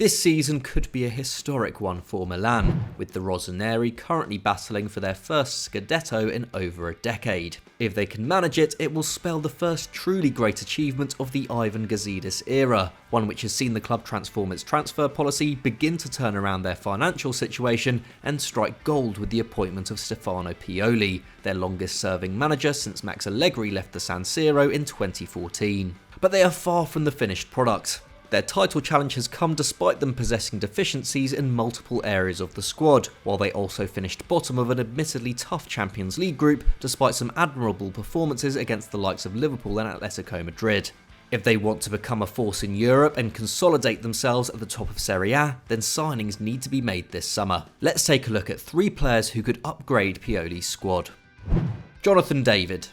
This season could be a historic one for Milan, with the Rossoneri currently battling for their first scudetto in over a decade. If they can manage it, it will spell the first truly great achievement of the Ivan Gazidis era, one which has seen the club transform its transfer policy, begin to turn around their financial situation, and strike gold with the appointment of Stefano Pioli, their longest-serving manager since Max Allegri left the San Siro in 2014. But they are far from the finished product. Their title challenge has come despite them possessing deficiencies in multiple areas of the squad, while they also finished bottom of an admittedly tough Champions League group despite some admirable performances against the likes of Liverpool and Atletico Madrid. If they want to become a force in Europe and consolidate themselves at the top of Serie A, then signings need to be made this summer. Let's take a look at 3 players who could upgrade Pioli's squad. Jonathan David.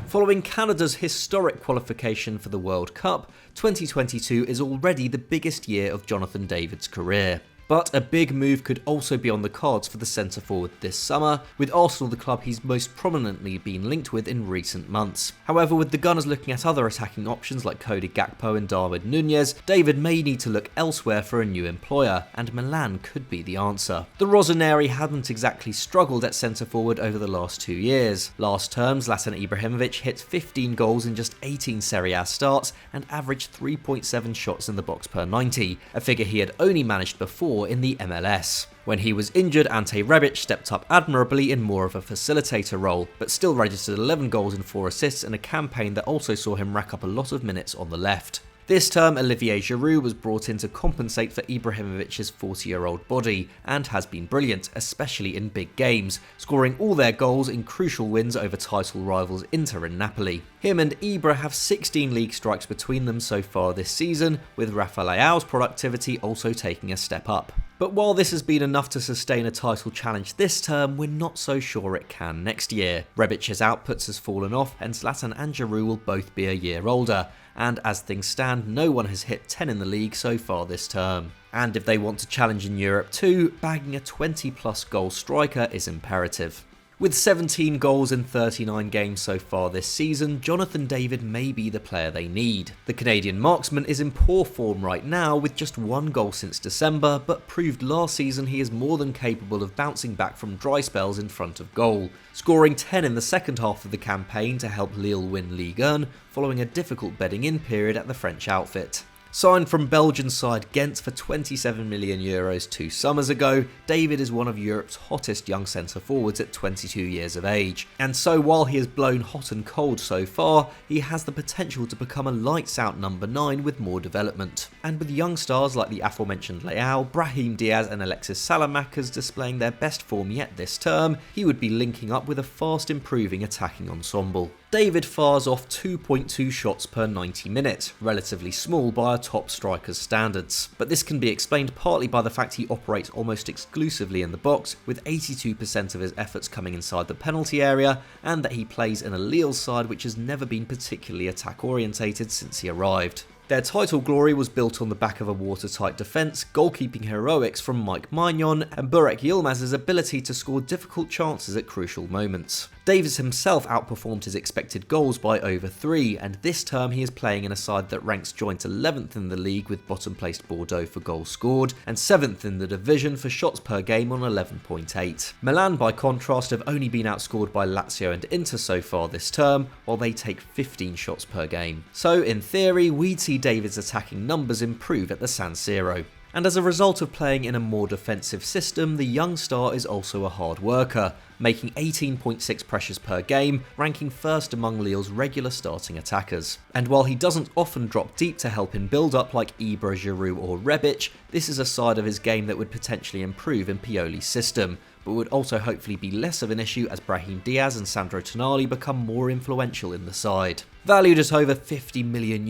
Following Canada's historic qualification for the World Cup, 2022 is already the biggest year of Jonathan David's career. But a big move could also be on the cards for the centre-forward this summer, with Arsenal the club he's most prominently been linked with in recent months. However, with the Gunners looking at other attacking options like Cody Gakpo and Darwin Núñez, David may need to look elsewhere for a new employer, and Milan could be the answer. The Rossoneri hadn't exactly struggled at centre-forward over the last 2 years. Last term, Zlatan Ibrahimovic hit 15 goals in just 18 Serie A starts and averaged 3.7 shots in the box per 90, a figure he had only managed before in the MLS. When he was injured, Ante Rebic stepped up admirably in more of a facilitator role, but still registered 11 goals and 4 assists in a campaign that also saw him rack up a lot of minutes on the left. This term, Olivier Giroud was brought in to compensate for Ibrahimovic's 40-year-old body, and has been brilliant, especially in big games, scoring all their goals in crucial wins over title rivals Inter and Napoli. Him and Ibra have 16 league strikes between them so far this season, with Rafa Leao's productivity also taking a step up. But while this has been enough to sustain a title challenge this term, we're not so sure it can next year. Rebic's outputs has fallen off, and Zlatan and Giroud will both be a year older, and as things stand, no one has hit 10 in the league so far this term. And if they want to challenge in Europe too, bagging a 20+ goal striker is imperative. With 17 goals in 39 games so far this season, Jonathan David may be the player they need. The Canadian marksman is in poor form right now with just 1 goal since December, but proved last season he is more than capable of bouncing back from dry spells in front of goal, scoring 10 in the second half of the campaign to help Lille win Ligue 1 following a difficult bedding-in period at the French outfit. Signed from Belgian side Ghent for €27 million 2 summers ago, David is one of Europe's hottest young centre-forwards at 22 years of age. And so while he has blown hot and cold so far, he has the potential to become a lights-out number 9 with more development. And with young stars like the aforementioned Leao, Brahim Diaz and Alexis Salamanca's displaying their best form yet this term, he would be linking up with a fast-improving attacking ensemble. David fires off 2.2 shots per 90 minutes, relatively small by a top striker's standards. But this can be explained partly by the fact he operates almost exclusively in the box, with 82% of his efforts coming inside the penalty area, and that he plays in a Lille side which has never been particularly attack-orientated since he arrived. Their title glory was built on the back of a watertight defence, goalkeeping heroics from Mike Maignan, and Burak Yilmaz's ability to score difficult chances at crucial moments. Davies himself outperformed his expected goals by over 3, and this term he is playing in a side that ranks joint 11th in the league with bottom-placed Bordeaux for goals scored, and 7th in the division for shots per game on 11.8. Milan, by contrast, have only been outscored by Lazio and Inter so far this term, while they take 15 shots per game. So, in theory, we'd see David's attacking numbers improve at the San Siro. And as a result of playing in a more defensive system, the young star is also a hard worker, making 18.6 pressures per game, ranking first among Lille's regular starting attackers. And while he doesn't often drop deep to help in build-up like Ibra, Giroud or Rebic, this is a side of his game that would potentially improve in Pioli's system, but would also hopefully be less of an issue as Brahim Diaz and Sandro Tonali become more influential in the side. Valued at over €50 million,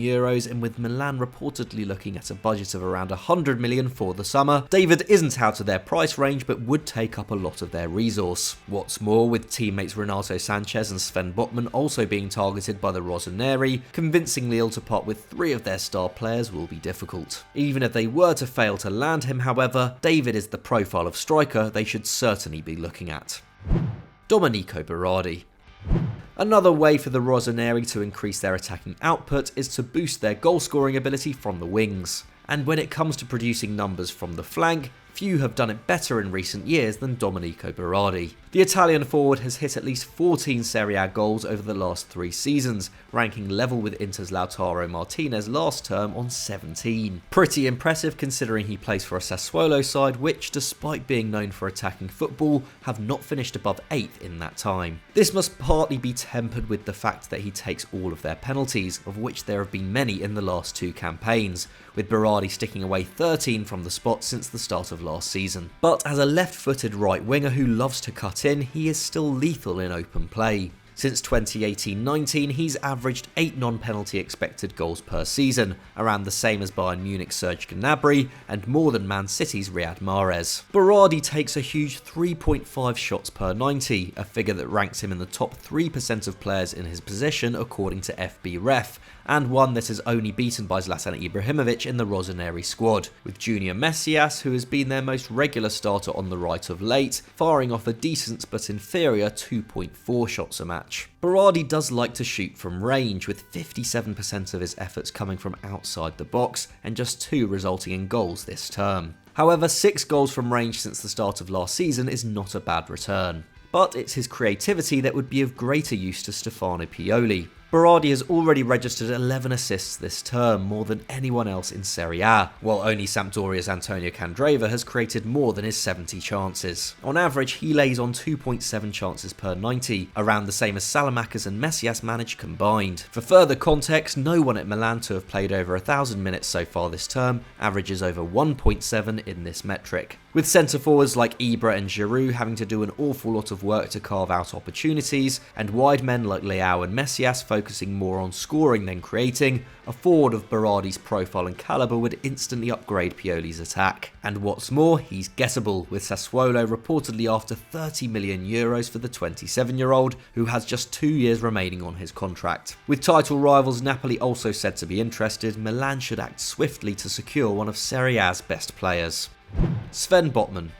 and with Milan reportedly looking at a budget of around €100 million for the summer, David isn't out of their price range but would take up a lot of their resource. What's more, with teammates Renato Sanchez and Sven Botman also being targeted by the Rossoneri, convincing Lille to part with 3 of their star players will be difficult. Even if they were to fail to land him, however, David is the profile of striker they should certainly be looking at. Domenico Berardi. Another way for the Rossoneri to increase their attacking output is to boost their goal-scoring ability from the wings. and when it comes to producing numbers from the flank, few have done it better in recent years than Domenico Berardi. The Italian forward has hit at least 14 Serie A goals over the last 3 seasons, ranking level with Inter's Lautaro Martinez last term on 17. Pretty impressive considering he plays for a Sassuolo side which, despite being known for attacking football, have not finished above 8th in that time. This must partly be tempered with the fact that he takes all of their penalties, of which there have been many in the last 2 campaigns, with Berardi sticking away 13 from the spot since the start of last season. But as a left-footed right winger who loves to cut in, he is still lethal in open play. Since 2018-19, he's averaged 8 non-penalty expected goals per season, around the same as Bayern Munich's Serge Gnabry and more than Man City's Riyad Mahrez. Berardi takes a huge 3.5 shots per 90, a figure that ranks him in the top 3% of players in his position according to FBref, and one that is only beaten by Zlatan Ibrahimovic in the Rossoneri squad, with Junior Messias, who has been their most regular starter on the right of late, firing off a decent but inferior 2.4 shots a match. Berardi does like to shoot from range, with 57% of his efforts coming from outside the box and just 2 resulting in goals this term. However, 6 goals from range since the start of last season is not a bad return. But it's his creativity that would be of greater use to Stefano Pioli. Berardi has already registered 11 assists this term, more than anyone else in Serie A, while only Sampdoria's Antonio Candreva has created more than his 70 chances. On average, he lays on 2.7 chances per 90, around the same as Salamakers and Messias managed combined. For further context, no one at Milan to have played over 1,000 minutes so far this term averages over 1.7 in this metric. With centre forwards like Ibra and Giroud having to do an awful lot of work to carve out opportunities, and wide men like Leao and Messias focusing more on scoring than creating, a forward of Berardi's profile and calibre would instantly upgrade Pioli's attack. And what's more, he's gettable, with Sassuolo reportedly after €30 million for the 27-year-old, who has just 2 years remaining on his contract. With title rivals Napoli also said to be interested, Milan should act swiftly to secure one of Serie A's best players. Sven Botman.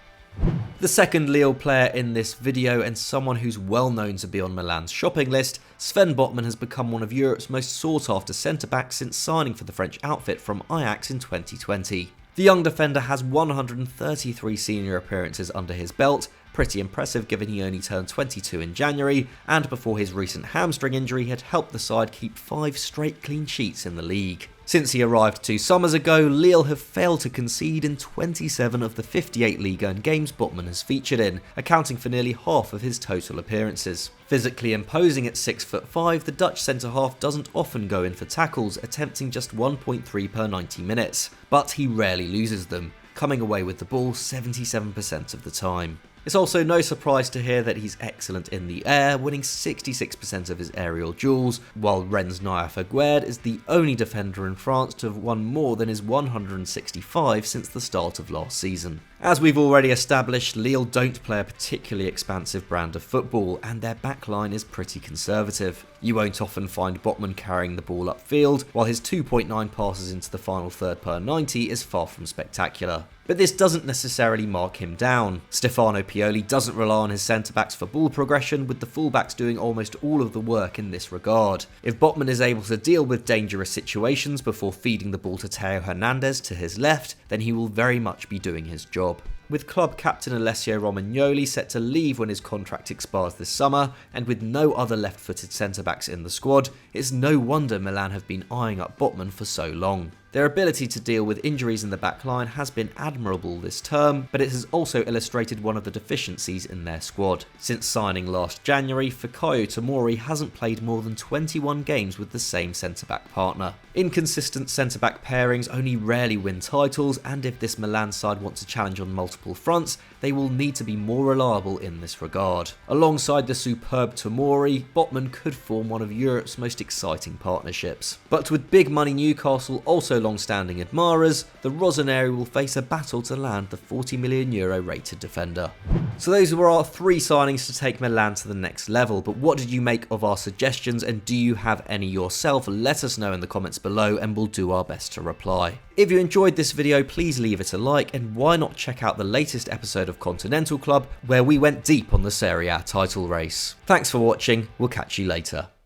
The second Lille player in this video and someone who's well known to be on Milan's shopping list, Sven Botman has become one of Europe's most sought after centre-backs since signing for the French outfit from Ajax in 2020. The young defender has 133 senior appearances under his belt, pretty impressive given he only turned 22 in January, and before his recent hamstring injury had helped the side keep 5 straight clean sheets in the league. Since he arrived 2 summers ago, Lille have failed to concede in 27 of the 58 Ligue 1 games Botman has featured in, accounting for nearly half of his total appearances. Physically imposing at 6'5", the Dutch centre-half doesn't often go in for tackles, attempting just 1.3 per 90 minutes, but he rarely loses them, coming away with the ball 77% of the time. It's also no surprise to hear that he's excellent in the air, winning 66% of his aerial duels, while Rennes' Nayef Aguerd is the only defender in France to have won more than his 165 since the start of last season. As we've already established, Lille don't play a particularly expansive brand of football, and their backline is pretty conservative. You won't often find Botman carrying the ball upfield, while his 2.9 passes into the final third per 90 is far from spectacular. But this doesn't necessarily mark him down. Stefano Pioli doesn't rely on his centre-backs for ball progression, with the full-backs doing almost all of the work in this regard. If Botman is able to deal with dangerous situations before feeding the ball to Theo Hernandez to his left, then he will very much be doing his job. With club captain Alessio Romagnoli set to leave when his contract expires this summer, and with no other left-footed centre-backs in the squad, it's no wonder Milan have been eyeing up Botman for so long. Their ability to deal with injuries in the backline has been admirable this term, but it has also illustrated one of the deficiencies in their squad. Since signing last January, Fikayo Tomori hasn't played more than 21 games with the same centre-back partner. Inconsistent centre-back pairings only rarely win titles, and if this Milan side wants to challenge on multiple fronts, they will need to be more reliable in this regard. Alongside the superb Tomori, Botman could form one of Europe's most exciting partnerships. But with big money Newcastle also long-standing admirers, the Rossoneri will face a battle to land the €40 million rated defender. So those were our 3 signings to take Milan to the next level, but what did you make of our suggestions, and do you have any yourself? Let us know in the comments below and we'll do our best to reply. If you enjoyed this video, please leave it a like, and why not check out the latest episode of Continental Club where we went deep on the Serie A title race. Thanks for watching, we'll catch you later.